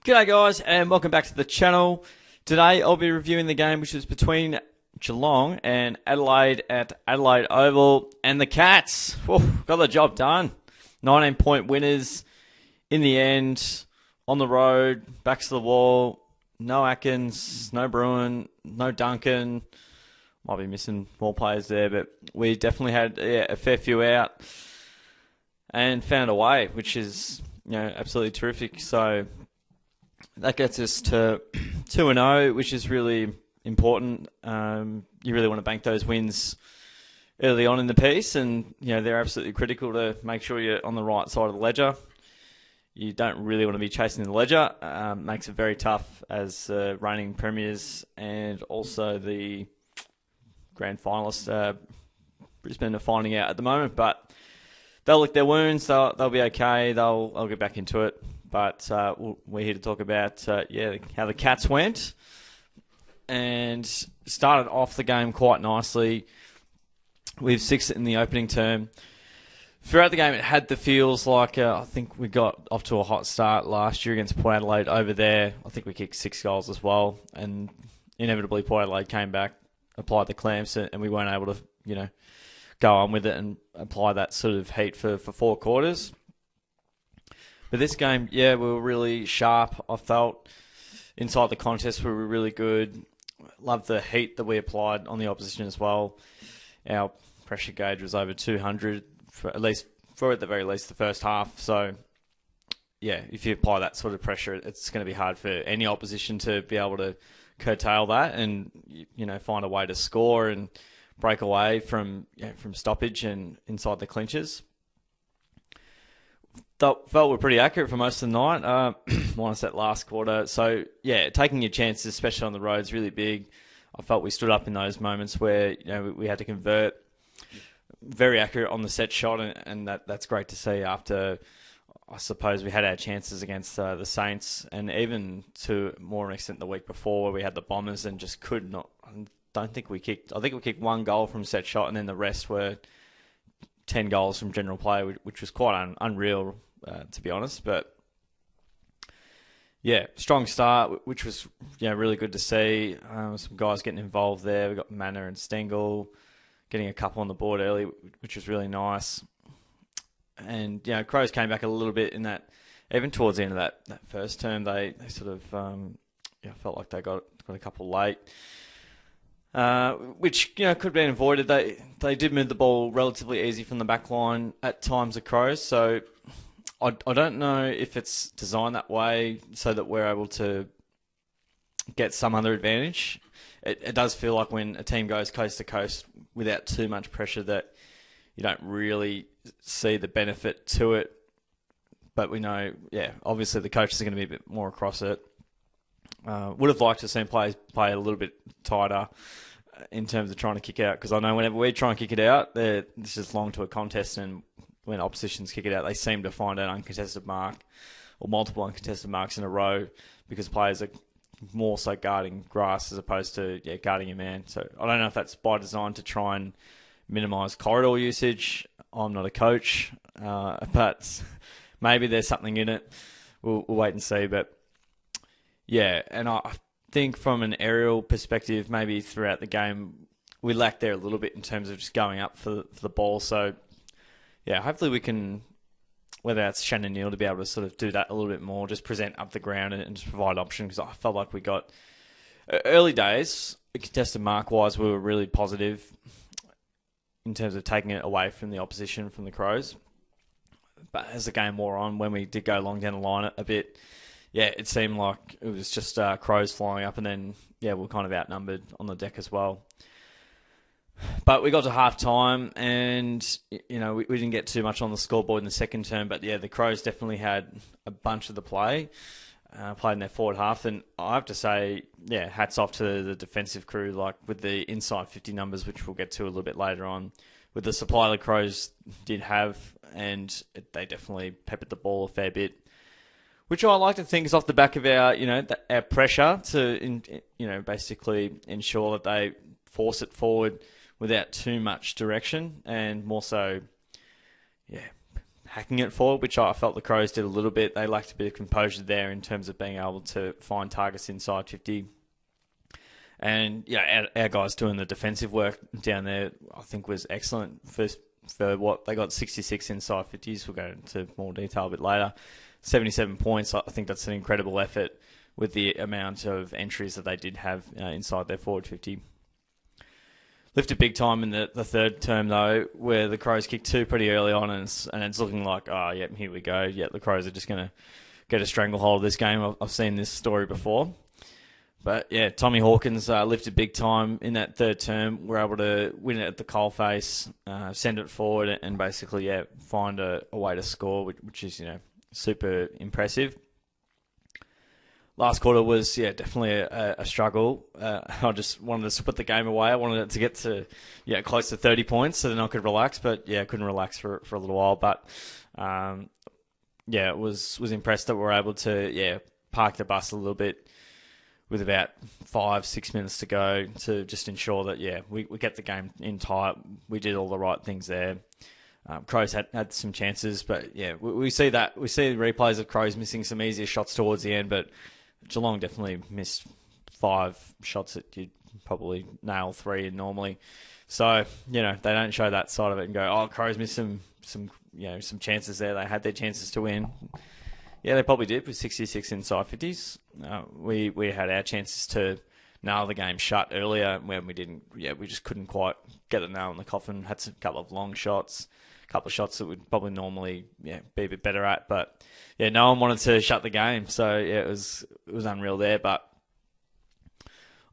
G'day guys and welcome back to the channel. Today I'll be reviewing the game which was between Geelong and Adelaide at Adelaide Oval, and the Cats got the job done. 19-point winners in the end, on the road, backs to the wall. No Atkins, no Bruin, no Duncan. Might be missing more players there, but we definitely had a fair few out and found a way, which is absolutely terrific. So that gets us to 2-0, which is really important. You really want to bank those wins early on in the piece, and they're absolutely critical to make sure you're on the right side of the ledger. You don't really want to be chasing the ledger. Makes it very tough as reigning premiers and also the grand finalists. Brisbane are finding out at the moment, but they'll lick their wounds. They'll be okay. They'll get back into it. But we're here to talk about how the Cats went, and started off the game quite nicely with 6 in the opening term. Throughout the game, it had the feels like I think we got off to a hot start last year against Port Adelaide over there. I think we kicked 6 goals as well, and inevitably Port Adelaide came back, applied the clamps, and we weren't able to go on with it and apply that sort of heat for 4 quarters. But this game, we were really sharp, I felt. Inside the contest, we were really good. Loved the heat that we applied on the opposition as well. Our pressure gauge was over 200, for at the very least, the first half. So, if you apply that sort of pressure, it's going to be hard for any opposition to be able to curtail that and, find a way to score and break away from stoppage and inside the clinches. Felt were pretty accurate for most of the night, minus that last quarter. So, taking your chances, especially on the road, is really big. I felt we stood up in those moments where we had to convert. Very accurate on the set shot, and that's great to see after, I suppose, we had our chances against the Saints, and even to more an extent the week before where we had the Bombers and just could not. I think we kicked 1 goal from set shot, and then the rest were 10 goals from general play, which was quite unreal, to be honest. But strong start, which was really good to see. Some guys getting involved there. We got Manor and Stengel getting a couple on the board early, which was really nice. And Crows came back a little bit in that. Even towards the end of that first term, they sort of felt like they got a couple late. Which could have been avoided. They did move the ball relatively easy from the back line at times, the Crows. So I don't know if it's designed that way so that we're able to get some other advantage. It does feel like when a team goes coast to coast without too much pressure that you don't really see the benefit to it. But we know, obviously the coaches are going to be a bit more across it. Would have liked to have seen players play a little bit tighter in terms of trying to kick out, because I know whenever we try and kick it out, it's just long to a contest, and when oppositions kick it out, they seem to find an uncontested mark or multiple uncontested marks in a row because players are more so guarding grass as opposed to guarding your man. So I don't know if that's by design to try and minimise corridor usage. I'm not a coach, but maybe there's something in it. We'll wait and see, but and I think from an aerial perspective, maybe throughout the game, we lacked there a little bit in terms of just going up for the ball. So, hopefully we can, whether that's Shannon Neal, to be able to sort of do that a little bit more, just present up the ground and just provide options, because I felt like we got, early days, contested mark-wise, we were really positive in terms of taking it away from the opposition, from the Crows. But as the game wore on, when we did go long down the line a bit, it seemed like it was just Crows flying up, and then, we're kind of outnumbered on the deck as well. But we got to half-time, and, we didn't get too much on the scoreboard in the second term, but, the Crows definitely had a bunch of the play, played in their forward half, and I have to say, hats off to the defensive crew, like with the inside 50 numbers, which we'll get to a little bit later on, with the supply the Crows did have, and they definitely peppered the ball a fair bit. Which I like to think is off the back of our, our pressure to, basically ensure that they force it forward without too much direction, and more so, hacking it forward, which I felt the Crows did a little bit. They lacked a bit of composure there in terms of being able to find targets inside 50. And our guys doing the defensive work down there, I think, was excellent. First, for what they got 66 inside 50s. We'll go into more detail a bit later. 77 points. I think that's an incredible effort with the amount of entries that they did have inside their forward 50. Lifted big time in the third term, though, where the Crows kicked 2 pretty early on, and it's looking like, here we go. The Crows are just going to get a stranglehold of this game. I've seen this story before. But, Tommy Hawkins lifted big time in that third term. We're able to win it at the coalface, send it forward, and basically, find a way to score, which is, super impressive. Last quarter was, definitely a struggle. I just wanted to put the game away. I wanted it to get to, close to 30 points so then I could relax. But, I couldn't relax for a little while. But, was impressed that we were able to, park the bus a little bit with about 5-6 minutes to go to just ensure that, we get the game in tight. We did all the right things there. Crows had some chances, but, we see that. We see the replays of Crows missing some easier shots towards the end, but Geelong definitely missed 5 shots that you'd probably nail 3 normally. So, they don't show that side of it and go, Crows missed some chances there. They had their chances to win. Yeah, they probably did with 66 inside 50s. We had our chances to nail the game shut earlier when we didn't. We just couldn't quite get the nail in the coffin. Had a couple of long shots, a couple of shots that we'd probably normally be a bit better at. But no one wanted to shut the game, so it was unreal there. But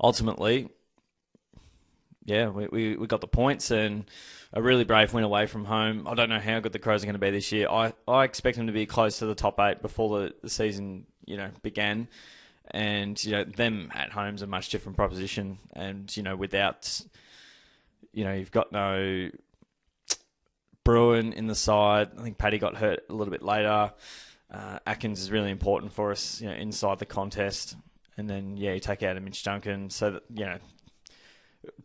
ultimately, we got the points and a really brave win away from home. I don't know how good the Crows are going to be this year. I expect them to be close to the top 8 before the season, began. And, them at home is a much different proposition. And, without, you've got no Bruin in the side. I think Paddy got hurt a little bit later. Atkins is really important for us, inside the contest. And then, you take out a Mitch Duncan. So that,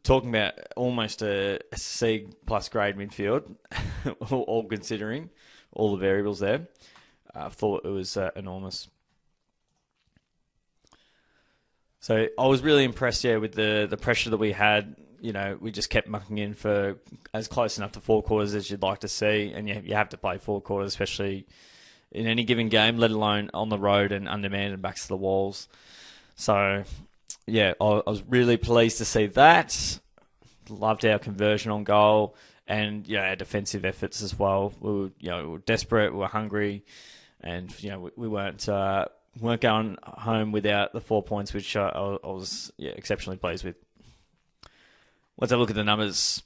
talking about almost a C plus grade midfield, all considering all the variables there, I thought it was enormous. So I was really impressed, with the pressure that we had. We just kept mucking in for as close enough to 4 quarters as you'd like to see, and you have to play 4 quarters, especially in any given game, let alone on the road and undermanned and backs to the walls. So, I was really pleased to see that. Loved our conversion on goal and, our defensive efforts as well. We were desperate, we were hungry, and, we weren't going home without the 4 points, which I was exceptionally pleased with. Let's have a look at the numbers.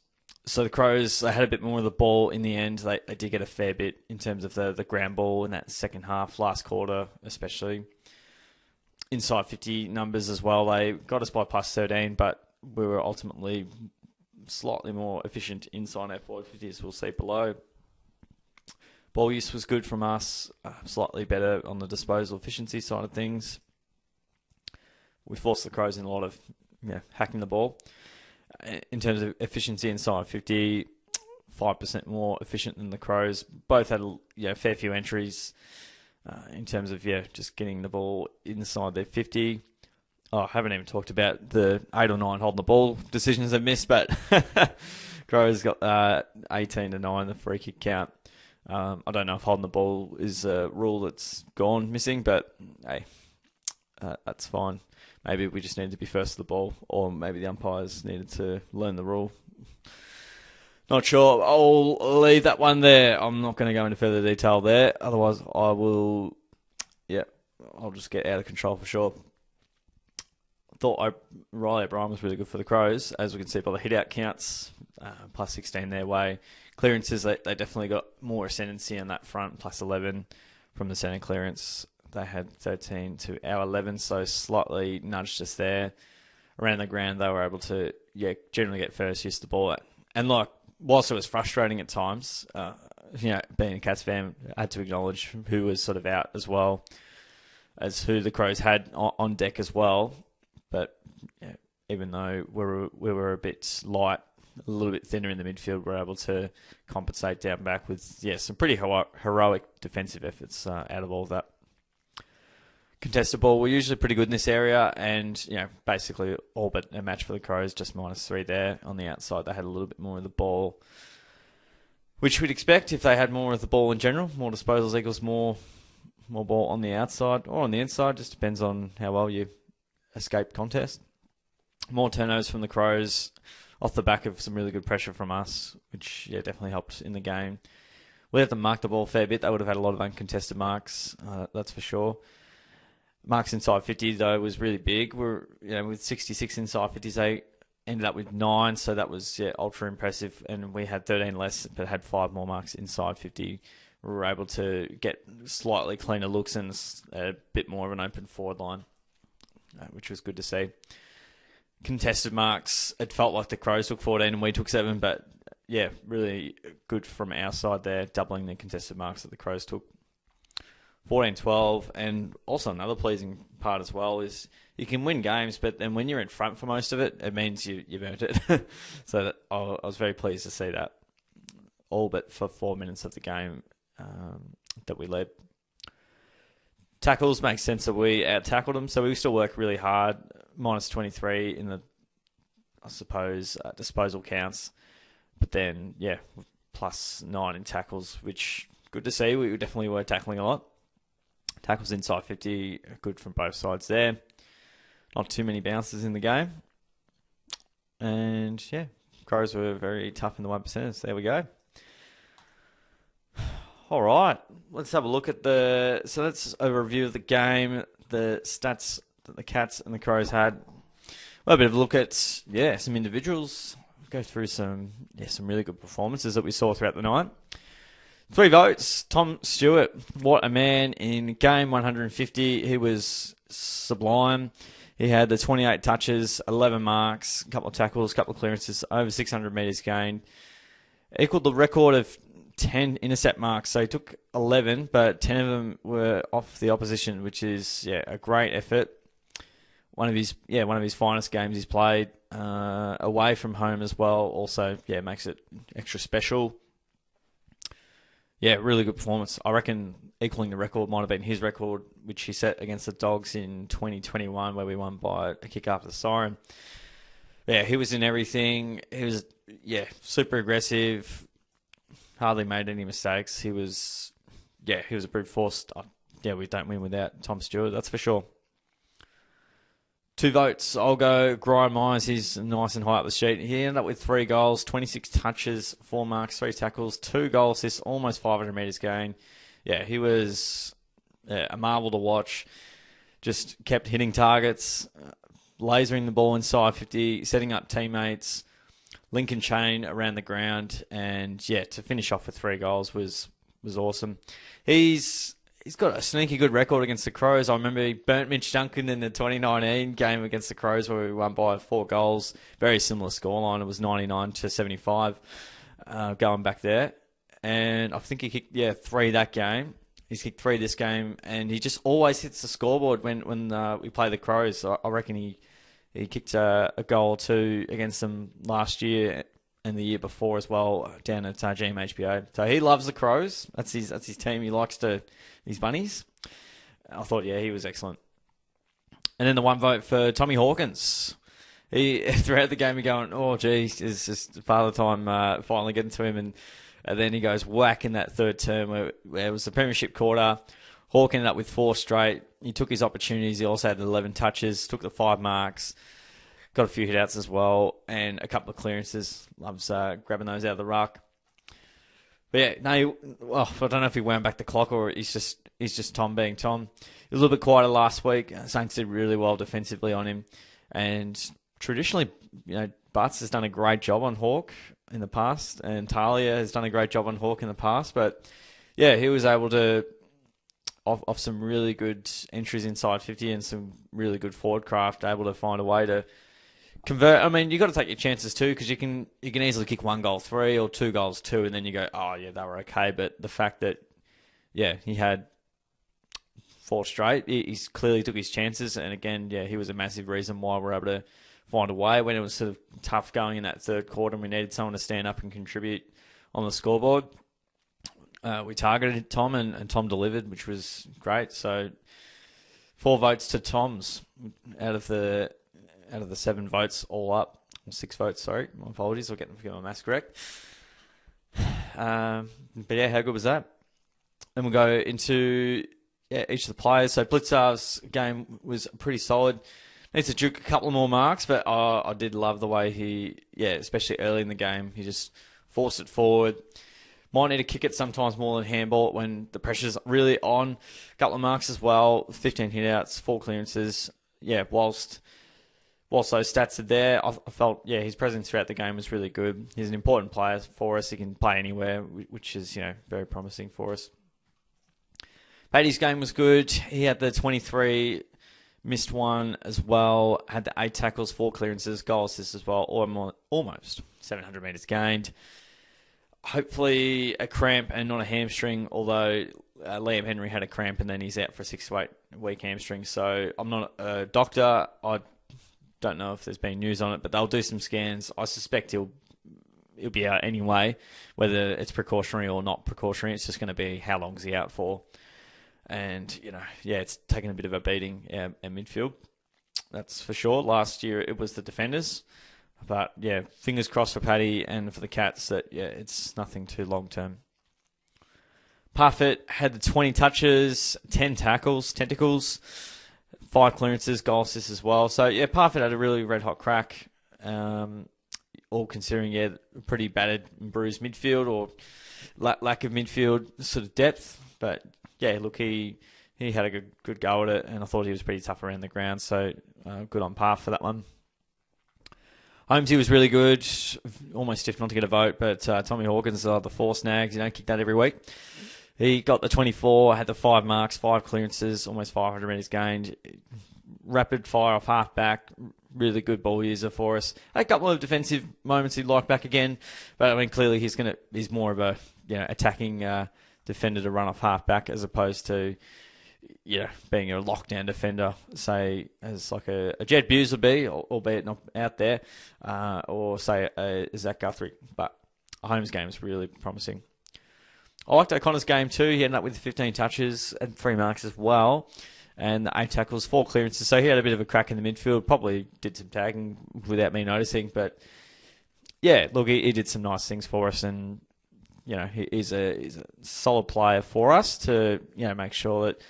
So the Crows, they had a bit more of the ball in the end. They did get a fair bit in terms of the ground ball in that second half, last quarter especially. Inside 50 numbers as well. They got us by plus 13, but we were ultimately slightly more efficient inside our forward 50, as we'll see below. Ball use was good from us, slightly better on the disposal efficiency side of things. We forced the Crows in a lot of hacking the ball. In terms of efficiency inside 50, 5% more efficient than the Crows. Both had a fair few entries. In terms of, just getting the ball inside their 50. I haven't even talked about the 8 or 9 holding the ball decisions they've missed, but Crows got 18 to 9, the free kick count. I don't know if holding the ball is a rule that's gone missing, but hey, that's fine. Maybe we just needed to be first to the ball, or maybe the umpires needed to learn the rule. Not sure. I'll leave that one there. I'm not going to go into further detail there. Otherwise, I will, I'll just get out of control for sure. Thought Riley O'Brien was really good for the Crows, as we can see by the hit-out counts, plus 16 their way. Clearances, they definitely got more ascendancy on that front, plus 11 from the centre clearance. They had 13 to our 11, so slightly nudged us there. Around the ground, they were able to, generally get first use of the ball. And whilst it was frustrating at times, being a Cats fan, I had to acknowledge who was sort of out as well as who the Crows had on deck as well. But even though we were a bit light a little bit thinner in the midfield, were able to compensate down back with some pretty heroic defensive efforts out of all of that. Contested ball, we're usually pretty good in this area, and basically all but a match for the Crows, just -3 there. On the outside, they had a little bit more of the ball, which we'd expect if they had more of the ball in general. More disposals equals more ball on the outside or on the inside, just depends on how well you escape contest. More turnovers from the Crows off the back of some really good pressure from us, which definitely helped in the game. We had to mark the ball a fair bit. They would have had a lot of uncontested marks, that's for sure. Marks inside 50 though was really big. We're with 66 inside 50s, they ended up with 9, so that was ultra impressive. And we had 13 less, but had 5 more marks inside 50. We were able to get slightly cleaner looks and a bit more of an open forward line, which was good to see. Contested marks, it felt like the Crows took 14 and we took 7, but really good from our side there, doubling the contested marks that the Crows took. 14-12, and also another pleasing part as well is you can win games, but then when you're in front for most of it, it means you've earned it. So I was very pleased to see that, all but for 4 minutes of the game that we led. Tackles, makes sense that we out-tackled them, so we still work really hard. -23 in the, I suppose, disposal counts, but then, +9 in tackles, which good to see. We definitely were tackling a lot. Tackles inside 50, good from both sides there. Not too many bounces in the game. And Crows were very tough in the 1%. There we go. All right, let's have a look at so that's a review of the game, the stats that the Cats and the Crows had. Well, a bit of a look at, some individuals. Go through some really good performances that we saw throughout the night. 3 votes. Tom Stewart, what a man in game 150. He was sublime. He had the 28 touches, 11 marks, a couple of tackles, a couple of clearances, over 600 metres gained. Equaled the record of 10 intercept marks. So he took 11, but 10 of them were off the opposition, which is a great effort. One of his finest games he's played away from home as well. Also, makes it extra special. Really good performance. I reckon equaling the record might have been his record, which he set against the Dogs in 2021, where we won by a kick after the siren. He was in everything. He was, super aggressive. Hardly made any mistakes. He was a brute force. We don't win without Tom Stewart, that's for sure. 2 votes. I'll go Brian Myers. He's nice and high up the sheet. He ended up with 3 goals, 26 touches, 4 marks, 3 tackles, 2 goal assists, almost 500 metres gained. He was a marvel to watch. Just kept hitting targets, lasering the ball inside 50, setting up teammates, Lincoln chain around the ground, and to finish off with 3 goals was awesome. He's got a sneaky good record against the Crows. I remember he burnt Mitch Duncan in the 2019 game against the Crows where we won by 4 goals. Very similar scoreline. It was 99-75 going back there. And I think he kicked 3 that game. He's kicked 3 this game. And he just always hits the scoreboard when we play the Crows. So I reckon he kicked a goal or 2 against them last year and the year before as well down at GMHBA. So he loves the Crows. That's his team. He likes his bunnies. I thought, he was excellent. And then the 1 vote for Tommy Hawkins. He throughout the game, he going, oh geez, it's just father time finally getting to him, and then he goes whack in that third term where it was the premiership quarter. Hawk ended up with 4 straight. He took his opportunities. He also had the 11 touches, took the 5 marks. Got a few hit-outs as well, and a couple of clearances. Loves grabbing those out of the ruck. But I don't know if he wound back the clock or he's just Tom being Tom. He was a little bit quieter last week. Saints did really well defensively on him. And traditionally, Butts has done a great job on Hawk in the past, and Talia has done a great job on Hawk in the past. But, he was able to, off some really good entries inside 50 and some really good forward craft, able to find a way to convert. I mean, you got to take your chances too, because you can easily kick 1 goal 3 or 2 goals 2, and then you go, oh yeah, they were okay. But the fact that he had 4 straight, he clearly took his chances, and again, he was a massive reason why we're able to find a way when it was sort of tough going in that third quarter and we needed someone to stand up and contribute on the scoreboard. We targeted Tom and Tom delivered, which was great. So 4 votes to Tom's out of the 7 votes all up. 6 votes, sorry. My apologies. I'll get my maths correct. But yeah, how good was that? Then we'll go into each of the players. So Blitzar's game was pretty solid. Needs to juke a couple more marks, but I did love the way he, especially early in the game, he just forced it forward. Might need to kick it sometimes more than handball when the pressure's really on. A couple of marks as well, 15 hit-outs, 4 clearances. Yeah, whilst those stats are there, I felt, his presence throughout the game was really good. He's an important player for us. He can play anywhere, which is, very promising for us. Paddy's game was good. He had the 23, missed 1 as well, had the 8 tackles, 4 clearances, goal assists as well, almost 700 metres gained. Hopefully a cramp and not a hamstring, although Liam Henry had a cramp and then he's out for a 6 to 8 week hamstring. So I'm not a doctor. I don't know if there's been news on it, but they'll do some scans. I suspect he'll be out anyway, whether it's precautionary or not precautionary. It's just going to be how long is he out for. And, it's taken a bit of a beating in midfield. That's for sure. Last year it was the defenders. But, fingers crossed for Paddy and for the Cats that, it's nothing too long-term. Parfitt had the 20 touches, 10 tackles, tentacles, 5 clearances, goal assists as well. So, Parfitt had a really red-hot crack, all considering, pretty battered and bruised midfield or lack of midfield sort of depth. But, look, he had a good go at it, and I thought he was pretty tough around the ground. So, good on par for that one. Holmesy was really good, almost stiff not to get a vote, but Tommy Hawkins, the 4 snags, kick that every week. He got the 24, had the 5 marks, 5 clearances, almost 500 metres gained. Rapid fire off half back, really good ball user for us. Had a couple of defensive moments he'd like back again, but clearly he's more of a attacking defender to run off half back as opposed to being a lockdown defender, say, as like a Jed Buse would be, albeit not out there, or say a Zach Guthrie. But Holmes' game is really promising. I liked O'Connor's game too. He ended up with 15 touches and 3 marks as well, and 8 tackles, 4 clearances. So he had a bit of a crack in the midfield. Probably did some tagging without me noticing, but look, he did some nice things for us, and he's a solid player for us to make sure that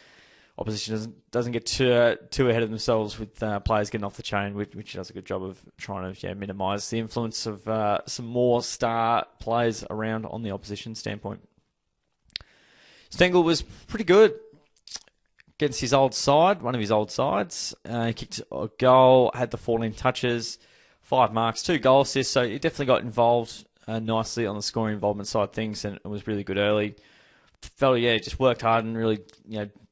opposition doesn't get too ahead of themselves with players getting off the chain, which does a good job of trying to minimise the influence of some more star players around on the opposition standpoint. Stengel was pretty good against his old side, one of his old sides. He kicked a goal, had the 14 touches, 5 marks, 2 goal assists, so he definitely got involved nicely on the scoring involvement side of things, and it was really good early. Felt, just worked hard and really,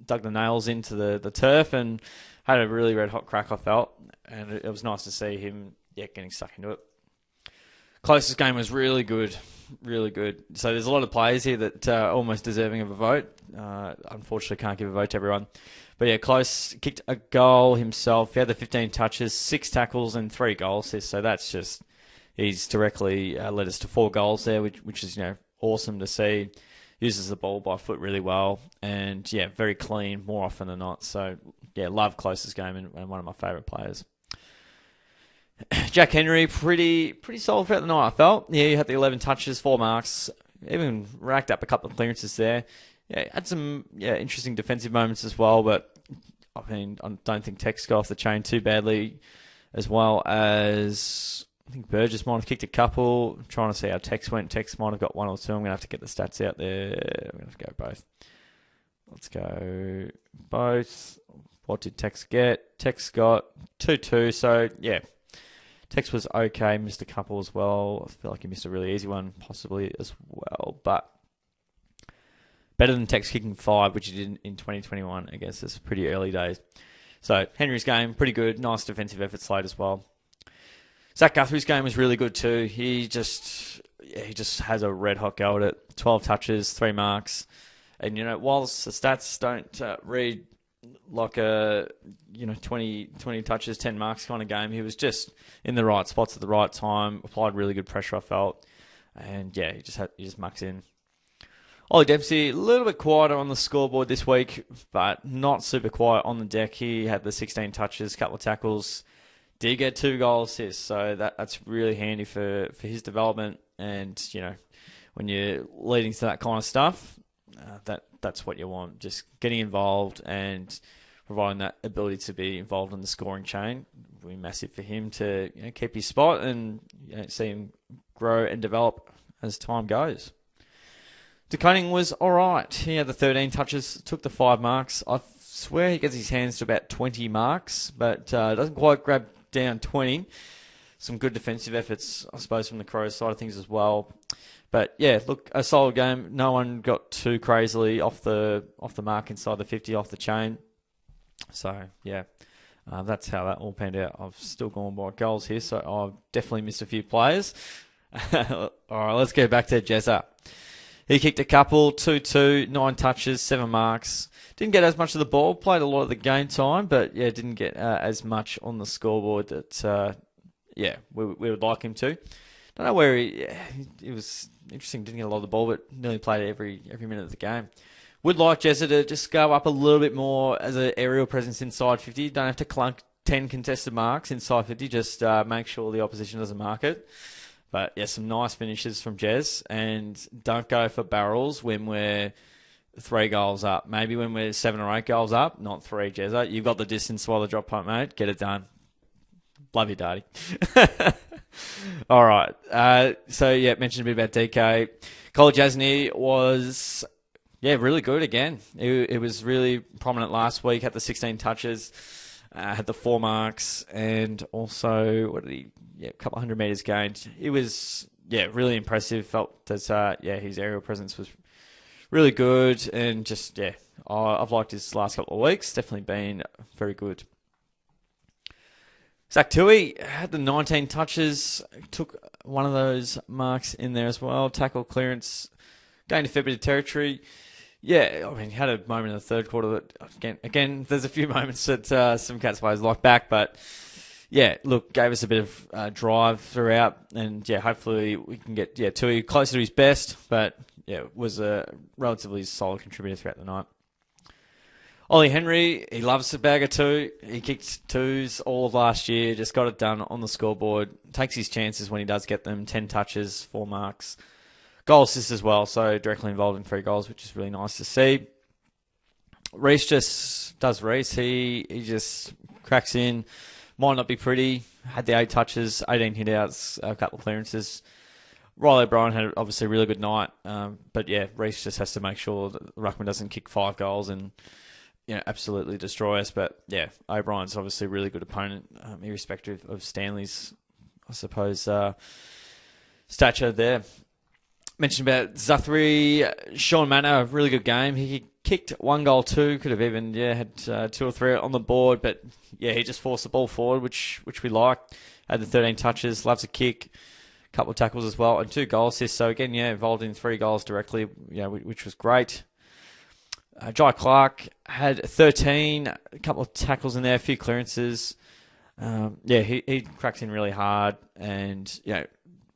dug the nails into the turf and had a really red-hot crack, I felt. And it was nice to see him, getting stuck into it. Closest game was really good, really good. So there's a lot of players here that are almost deserving of a vote. Unfortunately, can't give a vote to everyone. But Close kicked a goal himself. He had the 15 touches, 6 tackles and 3 goal assists. So that's just, he's directly led us to 4 goals there, which is, awesome to see. Uses the ball by foot really well, and very clean more often than not. So love Close's game and one of my favourite players. Jack Henry, pretty solid throughout the night, I felt. He had the 11 touches, 4 marks, even racked up a couple of clearances there. Had some interesting defensive moments as well, but I don't think Tex got off the chain too badly, as well as I think Burgess might have kicked a couple. I'm trying to see how Tex went. Tex might have got 1 or 2. I'm going to have to get the stats out there. I'm going to go both. Let's go both. What did Tex get? Tex got 2-2. So, Tex was okay. Missed a couple as well. I feel like he missed a really easy one possibly as well. But better than Tex kicking 5, which he did in 2021. I guess it's pretty early days. So, Henry's game, pretty good. Nice defensive effort slate as well. Zach Guthrie's game was really good too. He just has a red hot go at it. 12 touches, 3 marks. And, whilst the stats don't read like a 20 touches, 10 marks kind of game. He was just in the right spots at the right time, applied really good pressure, I felt. And yeah, he just mucks in. Ollie Dempsey, a little bit quieter on the scoreboard this week, but not super quiet on the deck. He had the 16 touches, couple of tackles, did get 2 goal assists, so that's really handy for his development. And when you're leading to that kind of stuff, that's what you want. Just getting involved and providing that ability to be involved in the scoring chain will be massive for him to keep his spot and see him grow and develop as time goes. DeConing was all right. He had the 13 touches, took the 5 marks. I swear he gets his hands to about 20 marks, but doesn't quite grab down 20. Some good defensive efforts, I suppose, from the Crows side of things as well. But yeah, look, a solid game. No one got too crazily off the mark inside the 50, off the chain. So yeah, that's how that all panned out. I've still gone by goals here, so I've definitely missed a few players. All right, let's go back to Jezza. He kicked a couple, 2-2, 9 touches, 7 marks. Didn't get as much of the ball, played a lot of the game time, but yeah, didn't get as much on the scoreboard that we would like him to. Don't know where it was interesting. Didn't get a lot of the ball, but nearly played every minute of the game. Would like Jezza to just go up a little bit more as an aerial presence inside 50. Don't have to clunk 10 contested marks inside 50. Just make sure the opposition doesn't mark it. But yeah, some nice finishes from Jez, and don't go for barrels when we're 3 goals up. Maybe when we're 7 or 8 goals up, not 3, Jezza. You've got the distance while the drop punt, mate. Get it done. Love you, Daddy. All right. So yeah, mentioned a bit about DK. Cole Jasny was really good again. It was really prominent last week. Had the 16 touches, had the 4 marks, and also a couple 100 metres gained. It was really impressive. Felt that his aerial presence was really good, and just I've liked his last couple of weeks. Definitely been very good. Zach Tui had the 19 touches, took one of those marks in there as well. Tackle clearance, gained a fair bit of territory. Yeah, I mean, he had a moment in the third quarter that, again, there's a few moments that some Cats players like back, but yeah, look, gave us a bit of drive throughout, and hopefully we can get Tui closer to his best, but was a relatively solid contributor throughout the night. Ollie Henry, he loves to bag a 2. He kicked 2s all of last year, just got it done on the scoreboard. Takes his chances when he does get them. 10 touches, 4 marks. Goal assist as well, so directly involved in 3 goals, which is really nice to see. Reece just does Reece. He just cracks in. Might not be pretty. Had the 8 touches, 18 hit-outs, a couple of clearances. Riley O'Brien had obviously a really good night. But Reece just has to make sure that Ruckman doesn't kick 5 goals and absolutely destroy us. But O'Brien's obviously a really good opponent, irrespective of Stanley's, I suppose, stature there. Mentioned about Zuthri, Sean Manor, a really good game. He kicked 1 goal, 2, could have even had 2 or 3 on the board, but he just forced the ball forward, which we liked. Had the 13 touches, loves a kick, a couple of tackles as well, and 2 goal assists. So again, involved in 3 goals directly, which was great. Jai Clark had 13, a couple of tackles in there, a few clearances. He cracks in really hard, and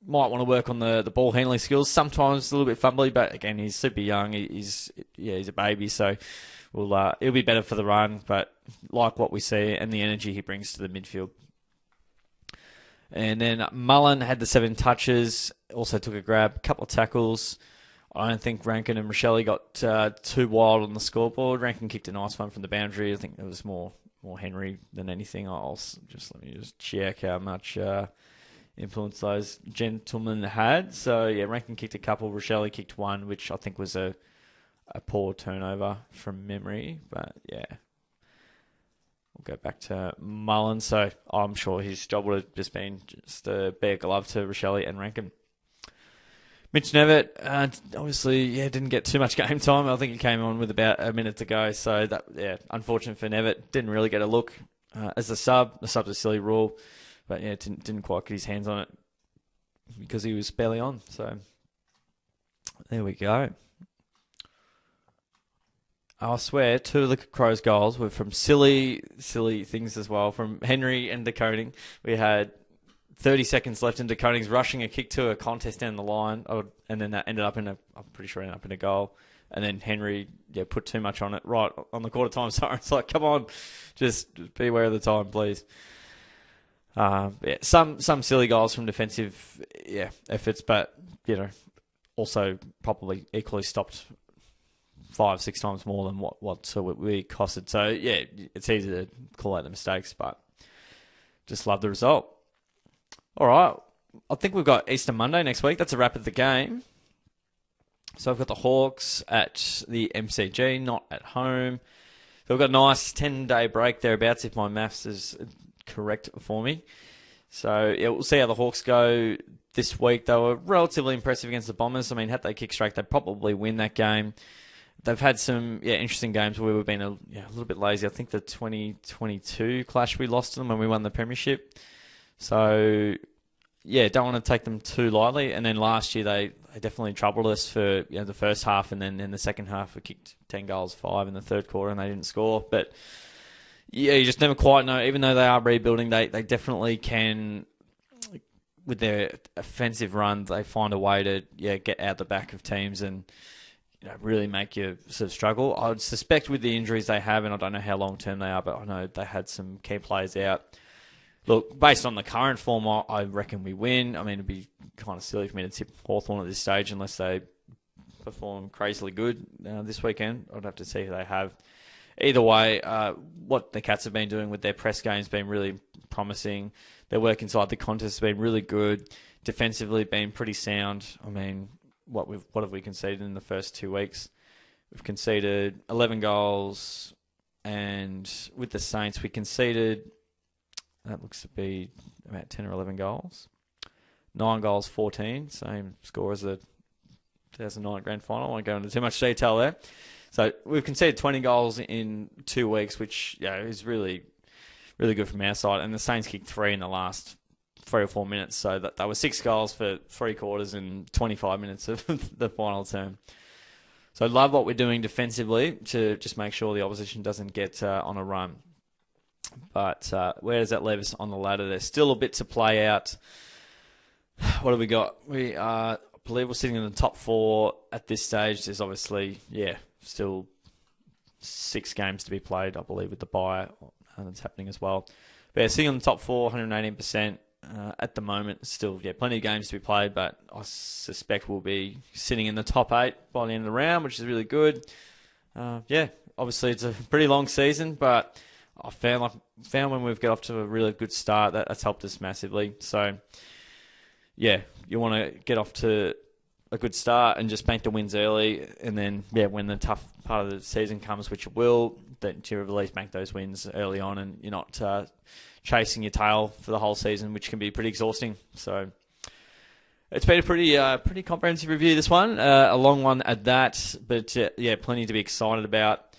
might want to work on the ball handling skills. Sometimes a little bit fumbly, but again, he's super young. He's a baby, so it'll be better for the run. But like what we see and the energy he brings to the midfield. And then Mullen had the 7 touches, also took a grab, a couple of tackles. I don't think Rankin and Rochelle got too wild on the scoreboard. Rankin kicked a nice one from the boundary. I think it was more Henry than anything. Let me check how much influence those gentlemen had. So Rankin kicked a couple. Rochelle kicked 1, which I think was a poor turnover from memory. But we'll go back to Mullen. So I'm sure his job would have just been to be a glove to Rochelle and Rankin. Mitch Nevitt, obviously, didn't get too much game time. I think he came on with about a minute to go. So that, unfortunate for Nevitt. Didn't really get a look as a sub. The sub's a silly rule, but didn't quite get his hands on it because he was barely on. So there we go. I swear, 2 of the Crows' goals were from silly things as well. From Henry and De Koning. We had 30 seconds left, and De Koning's rushing a kick to a contest down the line, and then that ended up I'm pretty sure ended up in a goal. And then Henry, put too much on it right on the quarter time. Sorry, it's like, come on, just be aware of the time, please. Some silly goals from defensive efforts, but also probably equally stopped 5-6 times more than what we costed. So it's easy to call out the mistakes, but just love the result. All right, I think we've got Easter Monday next week. That's a wrap of the game. So I've got the Hawks at the MCG, not at home. So we've got a nice 10-day break thereabouts, if my maths is correct for me. So we'll see how the Hawks go this week. They were relatively impressive against the Bombers. I mean, had they kicked straight, they'd probably win that game. They've had some interesting games where we've been a little bit lazy. I think the 2022 clash we lost to them when we won the premiership. So don't want to take them too lightly. And then last year they definitely troubled us for the first half, and then in the second half we kicked 10 goals, 5 in the third quarter, and they didn't score. But you just never quite know. Even though they are rebuilding, they definitely can. With their offensive run, they find a way to get out the back of teams and really make you sort of struggle. I would suspect with the injuries they have, and I don't know how long term they are, but I know they had some key players out. Look, based on the current form, I reckon we win. I mean, it'd be kind of silly for me to tip Hawthorn at this stage unless they perform crazily good this weekend. I'd have to see who they have. Either way, what the Cats have been doing with their press game has been really promising. Their work inside the contest has been really good. Defensively, been pretty sound. I mean, what have we conceded in the first 2 weeks? We've conceded 11 goals, and with the Saints, we conceded, that looks to be about 10 or 11 goals. 9 goals, 14, same score as the 2009 grand final. I won't go into too much detail there. So we've conceded 20 goals in 2 weeks, which is really, really good from our side. And the Saints kicked 3 in the last 3 or 4 minutes, so that were 6 goals for 3 quarters and 25 minutes of the final term. So I love what we're doing defensively to just make sure the opposition doesn't get on a run. But where does that leave us on the ladder? There's still a bit to play out. What have we got? I believe we're sitting in the top 4 at this stage. There's obviously, still 6 games to be played, I believe, with the bye that's happening as well. But sitting on the top 4, 118%. At the moment, still plenty of games to be played, but I suspect we'll be sitting in the top 8 by the end of the round, which is really good. Obviously it's a pretty long season, but I found when we've got off to a really good start, that's helped us massively. So, you want to get off to a good start and just bank the wins early, and then when the tough part of the season comes, which it will, that you at least bank those wins early on, and you're not chasing your tail for the whole season, which can be pretty exhausting. So it's been a pretty comprehensive review, this one, a long one at that, but plenty to be excited about.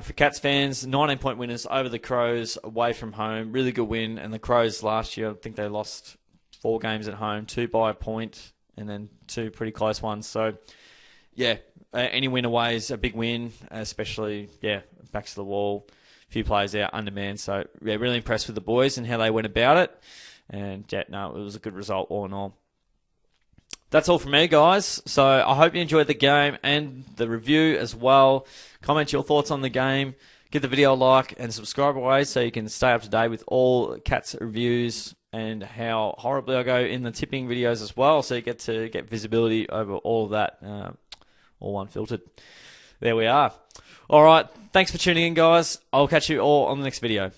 For Cats fans, 19-point winners over the Crows away from home, really good win. And the Crows last year, I think they lost 4 games at home, 2 by a point, and then 2 pretty close ones. So any win away is a big win, especially backs to the wall. Few players out, undermanned. So, really impressed with the boys and how they went about it. And, it was a good result all in all. That's all from me, guys. So, I hope you enjoyed the game and the review as well. Comment your thoughts on the game. Give the video a like and subscribe away so you can stay up to date with all Cats reviews and how horribly I go in the tipping videos as well. So, you get to get visibility over all of that, all unfiltered. There we are. All right. Thanks for tuning in, guys. I'll catch you all on the next video.